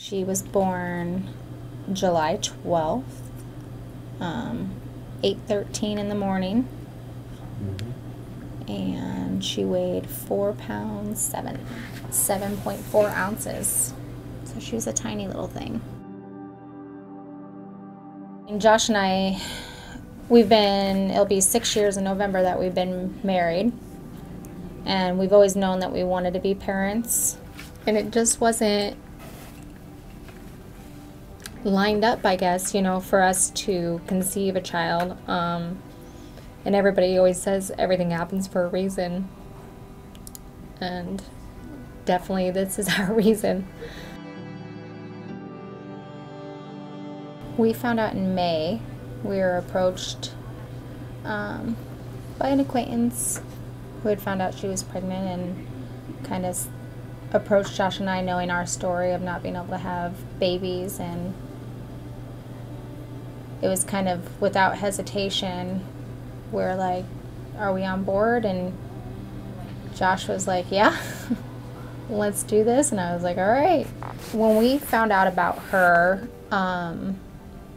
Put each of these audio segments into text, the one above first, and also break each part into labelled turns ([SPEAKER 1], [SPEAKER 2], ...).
[SPEAKER 1] She was born July 12th, 8:13 in the morning. And she weighed 4 pounds, 7.4 ounces. So she was a tiny little thing. And Josh and I, it'll be 6 years in November that we've been married. And we've always known that we wanted to be parents. And it just wasn't lined up, I guess, for us to conceive a child. And everybody always says everything happens for a reason. And definitely this is our reason. We found out in May. We were approached by an acquaintance who had found out she was pregnant and kind of approached Josh and I, knowing our story of not being able to have babies. And it was kind of without hesitation. We're like, are we on board? And Josh was like, yeah, let's do this. And I was like, all right. When we found out about her,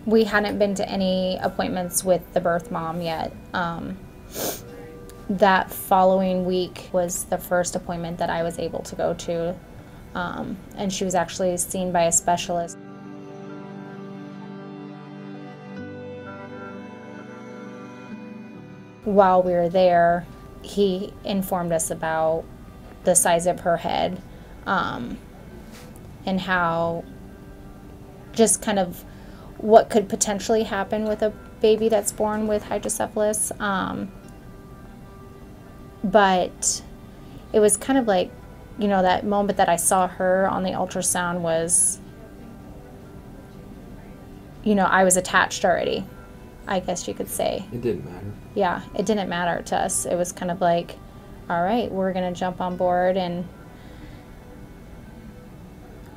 [SPEAKER 1] we hadn't been to any appointments with the birth mom yet. That following week was the first appointment that I was able to go to. And she was actually seen by a specialist. While we were there, he informed us about the size of her head, and how just kind of what could potentially happen with a baby that's born with hydrocephalus. But it was kind of like, that moment that I saw her on the ultrasound was, I was attached already, I guess you could say.
[SPEAKER 2] It didn't matter.
[SPEAKER 1] Yeah, it didn't matter to us. It was kind of like, all right, we're going to jump on board and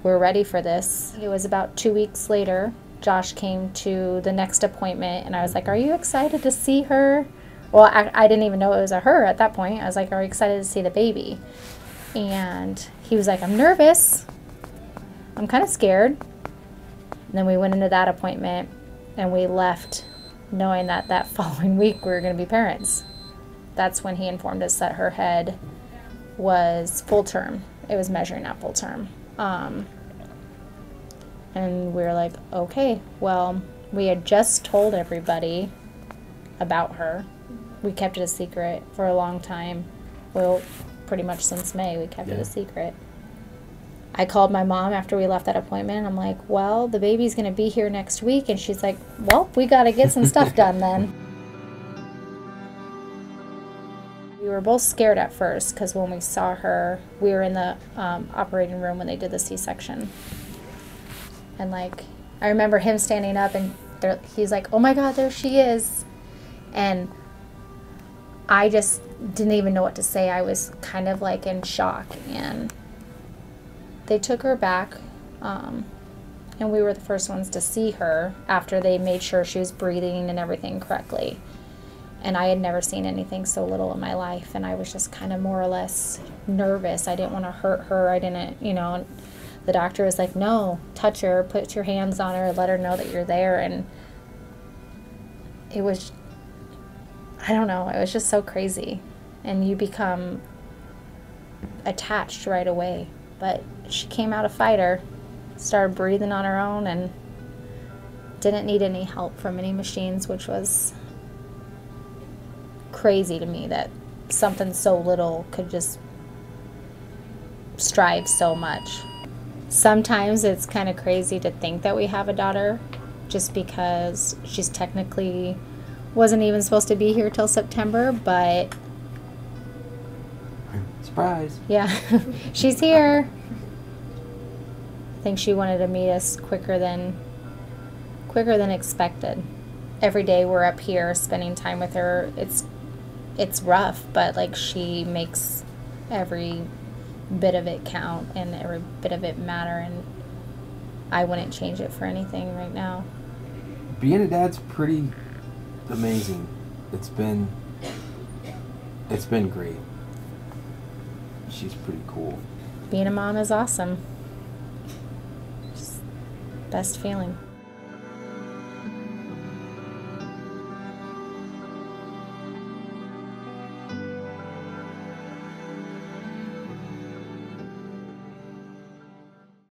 [SPEAKER 1] we're ready for this. It was about 2 weeks later, Josh came to the next appointment and I was like, are you excited to see her? Well, I didn't even know it was a her at that point. I was like, are you excited to see the baby? And he was like, I'm nervous. I'm kind of scared. And then we went into that appointment and we left knowing that that following week we were going to be parents. That's when he informed us that her head was full term. It was measuring at full term. And we were like, okay, well, we had just told everybody about her. We kept it a secret for a long time. Well, pretty much since May, we kept it a secret. I called my mom after we left that appointment, and I'm like, well, the baby's going to be here next week. And she's like, well, we got to get some stuff done then. We were both scared at first because when we saw her, we were in the operating room when they did the C-section. And, like, I remember him standing up, and he's like, oh, my God, there she is. And I just didn't even know what to say. I was kind of, like, in shock. And they took her back, and we were the first ones to see her after they made sure she was breathing and everything correctly. And I had never seen anything so little in my life, and I was just kind of more or less nervous. I didn't want to hurt her. I didn't, the doctor was like, no, touch her, put your hands on her, let her know that you're there. And it was, I don't know, it was just so crazy. And you become attached right away. But she came out a fighter, started breathing on her own, and didn't need any help from any machines, which was crazy to me that something so little could just strive so much. Sometimes it's kind of crazy to think that we have a daughter just because she's technically wasn't even supposed to be here till September, but
[SPEAKER 2] surprise.
[SPEAKER 1] Yeah, she's here. I think she wanted to meet us quicker than expected. Every day we're up here spending time with her. It's rough, but like she makes every bit of it count and every bit of it matter, and I wouldn't change it for anything right now.
[SPEAKER 2] Being a dad's pretty amazing. It's been great. She's pretty cool.
[SPEAKER 1] Being a mom is awesome. Just Best feeling.